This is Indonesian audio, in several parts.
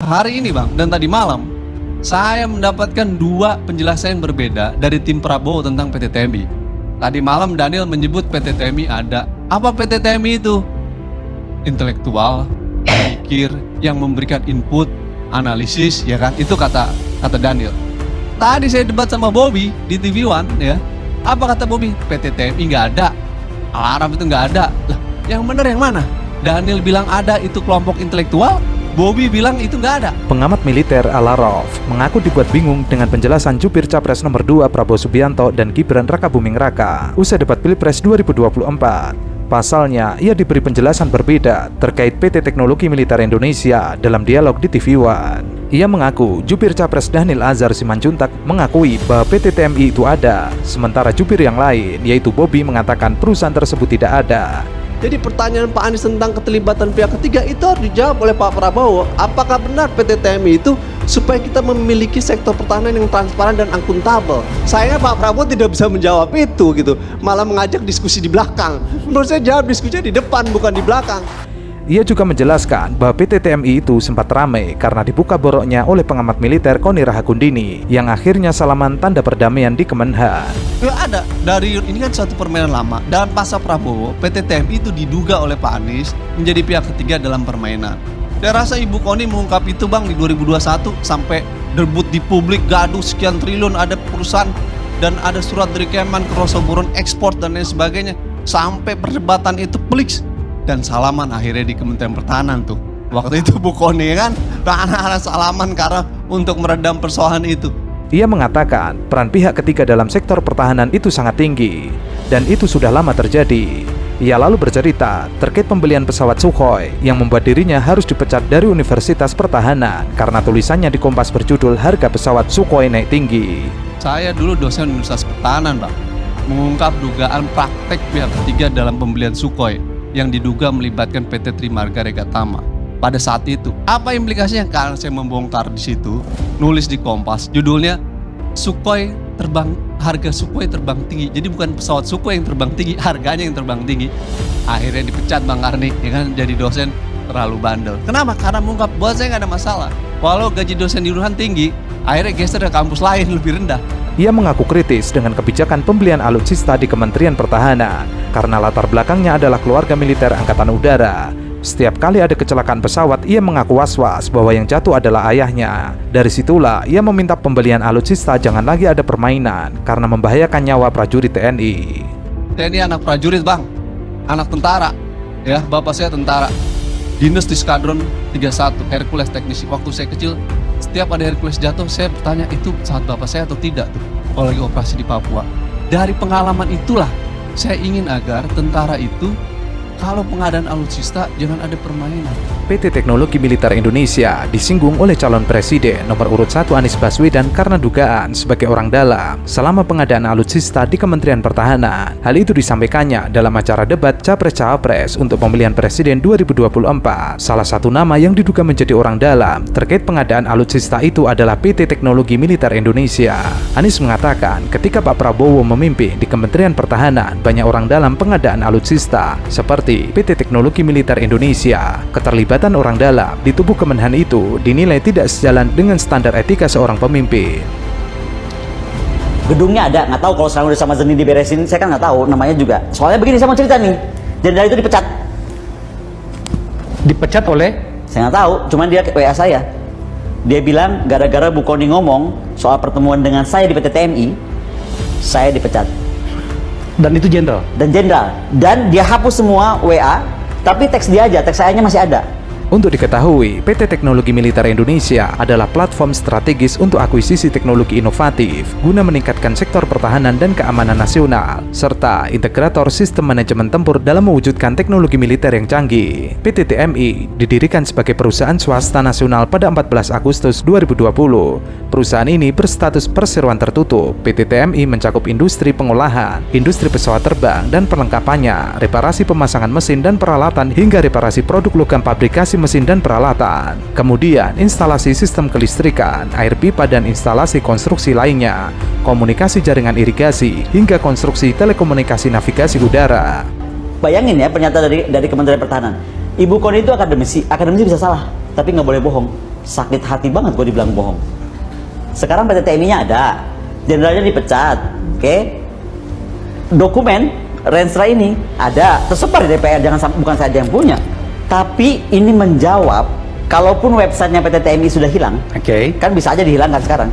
hari ini Bang, dan tadi malam saya mendapatkan dua penjelasan yang berbeda dari tim Prabowo tentang PT TMI. Tadi malam Daniel menyebut PT TMI ada. Apa PT TMI itu? Intelektual, pikir, yang memberikan input, analisis, ya kan? Itu kata Daniel. Tadi saya debat sama Bobby di TV One, ya. Apa kata Bobby? PT TMI nggak ada. Al-Araf itu nggak ada. Lah, yang benar yang mana? Daniel bilang ada, itu kelompok intelektual. Bobby bilang itu nggak ada. Pengamat militer Al-Araf mengaku dibuat bingung dengan penjelasan jubir Capres nomor 2 Prabowo Subianto dan Gibran Rakabuming Raka usai debat Pilpres 2024. Pasalnya, ia diberi penjelasan berbeda terkait PT Teknologi Militer Indonesia dalam dialog di TV One. Ia mengaku jubir Capres Dhanil Azhar Simanjuntak mengakui bahwa PT TMI itu ada, sementara jubir yang lain yaitu Bobby mengatakan perusahaan tersebut tidak ada. Jadi pertanyaan Pak Anies tentang keterlibatan pihak ketiga itu harus dijawab oleh Pak Prabowo. Apakah benar PT TMI itu supaya kita memiliki sektor pertahanan yang transparan dan akuntabel? Sayangnya Pak Prabowo tidak bisa menjawab itu gitu, malah mengajak diskusi di belakang. Menurut saya jawab diskusinya di depan bukan di belakang. Ia juga menjelaskan bahwa PT TMI itu sempat ramai karena dibuka boroknya oleh pengamat militer Koni Rahakundini yang akhirnya salaman tanda perdamaian di Kemenhan. Nggak ada. Dari ini kan suatu permainan lama. Dalam masa Prabowo, PT TMI itu diduga oleh Pak Anies menjadi pihak ketiga dalam permainan. Saya rasa Ibu Koni mengungkap itu Bang di 2021 sampai debut di publik, gaduh sekian triliun, ada perusahaan dan ada surat dari Kemen Krosoburon ekspor dan lain sebagainya. Sampai perdebatan itu pliks. Dan salaman akhirnya di Kementerian Pertahanan tuh. Waktu itu Bu Koni kan, anak-anak salaman karena untuk meredam persoalan itu. Ia mengatakan peran pihak ketiga dalam sektor pertahanan itu sangat tinggi dan itu sudah lama terjadi. Ia lalu bercerita terkait pembelian pesawat Sukhoi yang membuat dirinya harus dipecat dari Universitas Pertahanan karena tulisannya di Kompas berjudul harga pesawat Sukhoi naik tinggi. Saya dulu dosen Universitas Pertahanan, Bang, mengungkap dugaan praktek pihak ketiga dalam pembelian Sukhoi yang diduga melibatkan PT Trimarga Regatama. Pada saat itu, apa implikasinya? Karena saya membongkar di situ, nulis di Kompas, judulnya Sukhoi terbang, harga Sukhoi terbang tinggi. Jadi bukan pesawat Sukhoi yang terbang tinggi, harganya yang terbang tinggi. Akhirnya dipecat Bang Karni, ya kan, jadi dosen terlalu bandel. Kenapa? Karena mengungkap buat saya nggak ada masalah. Walau gaji dosen di Unhan tinggi, akhirnya geser ke kampus lain lebih rendah. Ia mengaku kritis dengan kebijakan pembelian alutsista di Kementerian Pertahanan karena latar belakangnya adalah keluarga militer Angkatan Udara. Setiap kali ada kecelakaan pesawat, ia mengaku was-was bahwa yang jatuh adalah ayahnya. Dari situlah ia meminta pembelian alutsista jangan lagi ada permainan karena membahayakan nyawa prajurit TNI. TNI anak prajurit Bang, anak tentara, ya bapak saya tentara. Dinas di Skadron 31 Hercules teknisi. Waktu saya kecil, setiap ada Hercules jatuh, saya bertanya itu pesawat bapak saya atau tidak tuh, kalau lagi operasi di Papua. Dari pengalaman itulah, saya ingin agar tentara itu, kalau pengadaan alutsista jangan ada permainan. PT Teknologi Militer Indonesia disinggung oleh calon presiden nomor urut 1 Anies Baswedan karena dugaan sebagai orang dalam selama pengadaan alutsista di Kementerian Pertahanan. Hal itu disampaikannya dalam acara debat Capres-Cawapres untuk pemilihan presiden 2024. Salah satu nama yang diduga menjadi orang dalam terkait pengadaan alutsista itu adalah PT Teknologi Militer Indonesia. Anies mengatakan ketika Pak Prabowo memimpin di Kementerian Pertahanan, banyak orang dalam pengadaan alutsista seperti PT Teknologi Militer Indonesia. Keterlibatan orang dalam di tubuh Kemenhan itu dinilai tidak sejalan dengan standar etika seorang pemimpin. Gedungnya ada, nggak tahu kalau sekarang udah sama Zeni diberesin, saya kan nggak tahu namanya juga. Soalnya begini, saya mau cerita nih, jenderal itu dipecat. Dipecat oleh? Saya nggak tahu, cuman dia WA saya. Dia bilang gara-gara Bu Koni ngomong soal pertemuan dengan saya di PT TMI, saya dipecat. Dan itu jenderal? Dan jenderal. Dan dia hapus semua WA, tapi teks dia aja, teks sayanya masih ada. Untuk diketahui, PT Teknologi Militer Indonesia adalah platform strategis untuk akuisisi teknologi inovatif guna meningkatkan sektor pertahanan dan keamanan nasional, serta integrator sistem manajemen tempur dalam mewujudkan teknologi militer yang canggih. PT TMI didirikan sebagai perusahaan swasta nasional pada 14 Agustus 2020. Perusahaan ini berstatus perseroan tertutup. PT TMI mencakup industri pengolahan, industri pesawat terbang dan perlengkapannya, reparasi pemasangan mesin dan peralatan hingga reparasi produk logam pabrikasi mesin dan peralatan. Kemudian instalasi sistem kelistrikan, air pipa dan instalasi konstruksi lainnya, komunikasi jaringan irigasi hingga konstruksi telekomunikasi navigasi udara. Bayangin ya pernyataan dari Kementerian Pertahanan. Ibu Koni itu akademisi bisa salah, tapi nggak boleh bohong. sakit hati banget gue dibilang bohong. Sekarang PT TMI-nya ada, jenderalnya dipecat, oke? Dokumen Renstra ini ada, tersebar di DPR, bukan saja yang punya. Tapi ini menjawab, kalaupun websitenya PT TMI sudah hilang, kan bisa aja dihilangkan sekarang,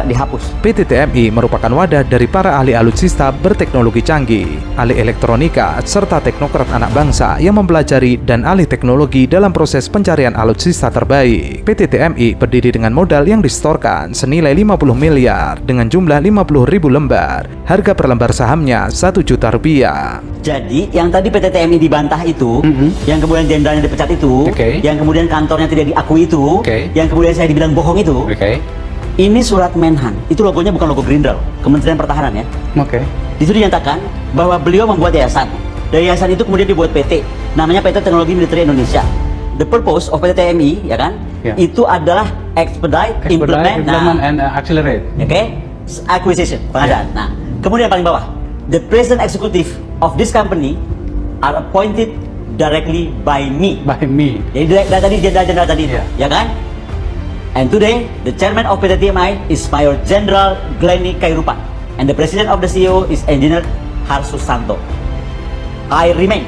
dihapus. PT TMI merupakan wadah dari para ahli alutsista berteknologi canggih, ahli elektronika, serta teknokrat anak bangsa yang mempelajari dan ahli teknologi dalam proses pencarian alutsista terbaik. PT TMI berdiri dengan modal yang disetorkan senilai 50 miliar dengan jumlah 50.000 lembar. Harga per lembar sahamnya 1 juta rupiah. Jadi yang tadi PT TMI dibantah itu, yang kemudian jenderalnya dipecat itu, yang kemudian kantornya tidak diakui itu, yang kemudian saya dibilang bohong itu, ini surat Menhan. Itu logonya bukan logo Gerindra, Kementerian Pertahanan ya. Itu dinyatakan bahwa beliau membuat yayasan. Dari yayasan itu kemudian dibuat PT, namanya PT Teknologi Militer Indonesia. The purpose of PT TMI, ya kan? Itu adalah expedite, implement and accelerate. Acquisition, pengadaan. Nah, kemudian paling bawah, the President Executive of this company are appointed directly by me. Jadi tadi jenderal tadi itu, ya kan? And today, the chairman of PT TMI is Mayor General Glenny Kairupan, and the president of the CEO is Engineer Harsusanto. I remain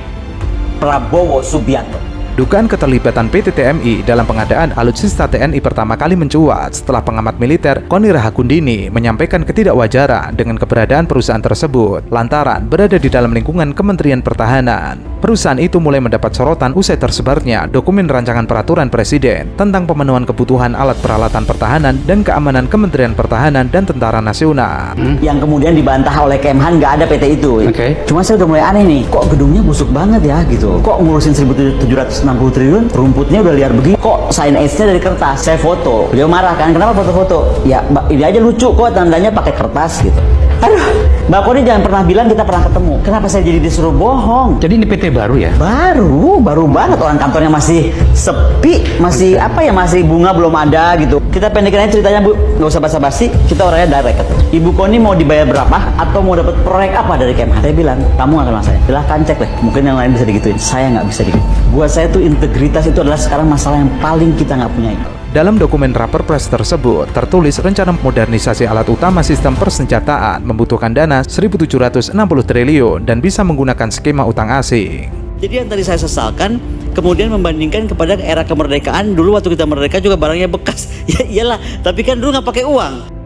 Prabowo Subianto. Dugaan keterlibatan PT TMI dalam pengadaan alutsista TNI pertama kali mencuat setelah pengamat militer Koni Rahakundini menyampaikan ketidakwajaran dengan keberadaan perusahaan tersebut lantaran berada di dalam lingkungan Kementerian Pertahanan. Perusahaan itu mulai mendapat sorotan usai tersebarnya dokumen rancangan peraturan Presiden tentang pemenuhan kebutuhan alat peralatan pertahanan dan keamanan Kementerian Pertahanan dan Tentara Nasional. Yang kemudian dibantah oleh Kemhan, nggak ada PT itu. Cuma saya udah mulai aneh nih, kok gedungnya busuk banget ya gitu. Kok ngurusin 1.760 triliun, rumputnya udah liar begini. Kok sign edge-nya dari kertas? Saya foto. Beliau marah kan, kenapa foto-foto? Ya, ini aja lucu kok tandanya pakai kertas gitu. Aduh, Mbak Koni jangan pernah bilang kita pernah ketemu. Kenapa saya jadi disuruh bohong? Jadi ini PT baru ya? Baru banget, orang kantornya masih sepi, masih masih bunga belum ada gitu. Kita pendekin aja ceritanya Bu, nggak usah basa-basi, kita orangnya direct. Ibu Koni mau dibayar berapa atau mau dapat proyek apa dari Kemhan? Saya bilang, kamu akan saya. Silahkan cek deh, mungkin yang lain bisa digituin. Saya nggak bisa digituin. Buat saya tuh integritas itu adalah sekarang masalah yang paling kita nggak punya. Dalam dokumen Raperpres tersebut tertulis rencana modernisasi alat utama sistem persenjataan membutuhkan dana 1.760 triliun dan bisa menggunakan skema utang asing. Jadi yang tadi saya sesalkan, kemudian membandingkan kepada era kemerdekaan, dulu waktu kita merdeka juga barangnya bekas. Ya iyalah, tapi kan dulu nggak pakai uang.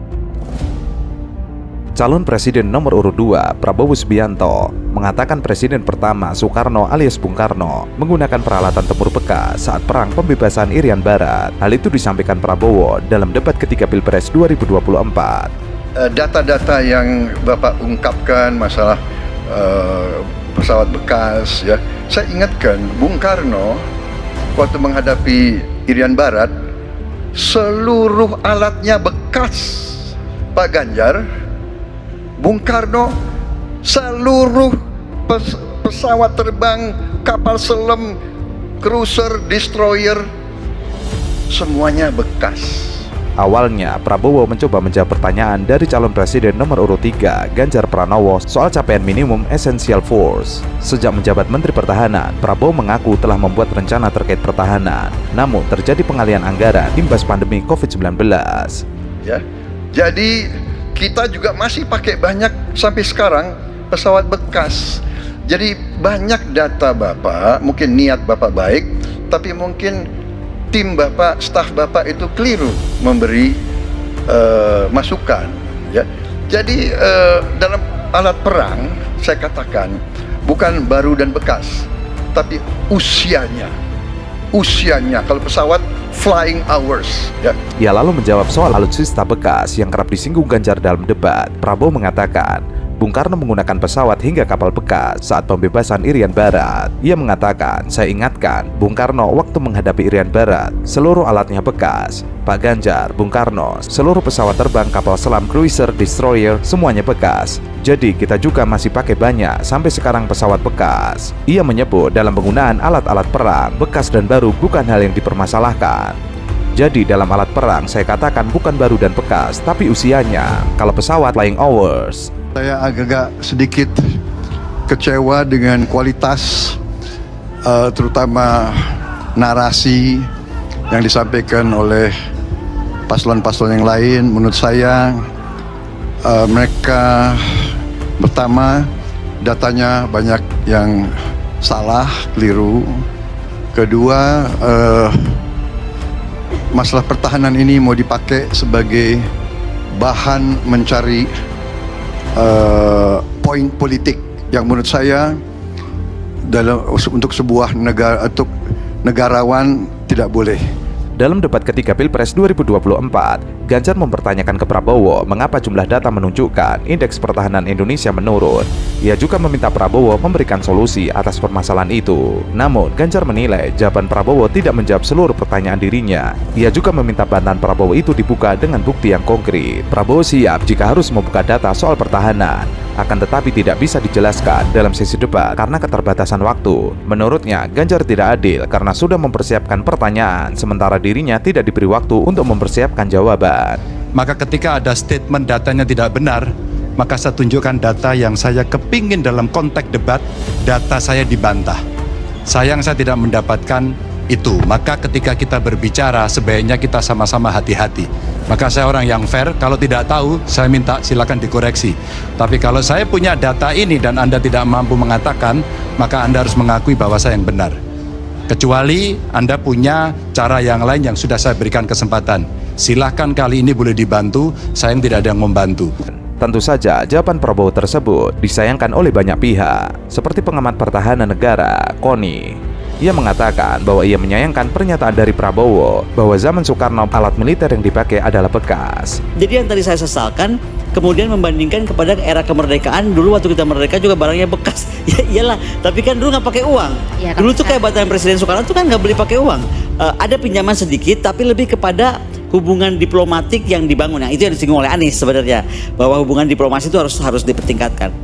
Calon Presiden nomor urut 2, Prabowo Subianto, mengatakan Presiden pertama Soekarno alias Bung Karno menggunakan peralatan tempur bekas saat perang pembebasan Irian Barat. Hal itu disampaikan Prabowo dalam debat ketiga Pilpres 2024. Data-data yang Bapak ungkapkan masalah pesawat bekas, ya, saya ingatkan Bung Karno waktu menghadapi Irian Barat, seluruh alatnya bekas. Pak Ganjar, Bung Karno, seluruh pesawat terbang, kapal selam, cruiser, destroyer, semuanya bekas. Awalnya, Prabowo mencoba menjawab pertanyaan dari calon presiden nomor urut 3, Ganjar Pranowo, soal capaian minimum essential force. Sejak menjabat Menteri Pertahanan, Prabowo mengaku telah membuat rencana terkait pertahanan. Namun, terjadi pengalian anggaran imbas pandemi COVID-19. Ya, jadi kita juga masih pakai banyak sampai sekarang pesawat bekas. Jadi banyak data Bapak, mungkin niat Bapak baik, tapi mungkin tim Bapak, staf Bapak itu keliru memberi masukan. Ya, jadi dalam alat perang saya katakan bukan baru dan bekas, tapi usianya. Kalau pesawat flying hours, ya. Ia lalu menjawab soal alutsista bekas yang kerap disinggung Ganjar dalam debat. Prabowo mengatakan Bung Karno menggunakan pesawat hingga kapal bekas saat pembebasan Irian Barat. Ia mengatakan, saya ingatkan, Bung Karno waktu menghadapi Irian Barat, seluruh alatnya bekas. Pak Ganjar, Bung Karno, seluruh pesawat terbang, kapal selam, cruiser, destroyer, semuanya bekas. Jadi kita juga masih pakai banyak, sampai sekarang pesawat bekas. Ia menyebut dalam penggunaan alat-alat perang, bekas dan baru bukan hal yang dipermasalahkan. Jadi dalam alat perang saya katakan bukan baru dan bekas, tapi usianya. Kalau pesawat flying hours, saya agak sedikit kecewa dengan kualitas terutama narasi yang disampaikan oleh paslon-paslon yang lain, menurut saya mereka pertama datanya banyak yang salah, keliru. Kedua, masalah pertahanan ini mau dipakai sebagai bahan mencari poin politik yang menurut saya untuk sebuah negara, untuk negarawan tidak boleh. Dalam debat ketiga Pilpres 2024, Ganjar mempertanyakan ke Prabowo mengapa jumlah data menunjukkan indeks pertahanan Indonesia menurun. Ia juga meminta Prabowo memberikan solusi atas permasalahan itu. Namun, Ganjar menilai jawaban Prabowo tidak menjawab seluruh pertanyaan dirinya. Ia juga meminta bantahan Prabowo itu dibuka dengan bukti yang konkret. Prabowo siap jika harus membuka data soal pertahanan, akan tetapi tidak bisa dijelaskan dalam sesi debat karena keterbatasan waktu. Menurutnya, Ganjar tidak adil karena sudah mempersiapkan pertanyaan, sementara dirinya tidak diberi waktu untuk mempersiapkan jawaban. Maka ketika ada statement datanya tidak benar, maka saya tunjukkan data yang saya kepingin dalam konteks debat, data saya dibantah. Sayang saya tidak mendapatkan itu. Maka ketika kita berbicara, sebaiknya kita sama-sama hati-hati. Maka saya orang yang fair, kalau tidak tahu, saya minta silakan dikoreksi. Tapi kalau saya punya data ini dan Anda tidak mampu mengatakan, maka Anda harus mengakui bahwa saya yang benar. Kecuali Anda punya cara yang lain yang sudah saya berikan kesempatan. Silahkan kali ini boleh dibantu, saya yang tidak ada yang membantu. Tentu saja jawaban Prabowo tersebut disayangkan oleh banyak pihak, seperti pengamat pertahanan negara, Koni. Ia mengatakan bahwa ia menyayangkan pernyataan dari Prabowo bahwa zaman Soekarno alat militer yang dipakai adalah bekas. Jadi yang tadi saya sesalkan, kemudian membandingkan kepada era kemerdekaan, dulu waktu kita merdeka juga barangnya bekas. Ya iyalah, tapi kan dulu nggak pakai uang. Ya, Dulu tuh kayak batan Presiden Soekarno tuh kan nggak beli pakai uang. Ada pinjaman sedikit, tapi lebih kepada hubungan diplomatik yang dibangun. Yang itu yang disinggung oleh Anies sebenarnya, bahwa hubungan diplomasi itu harus dipertingkatkan.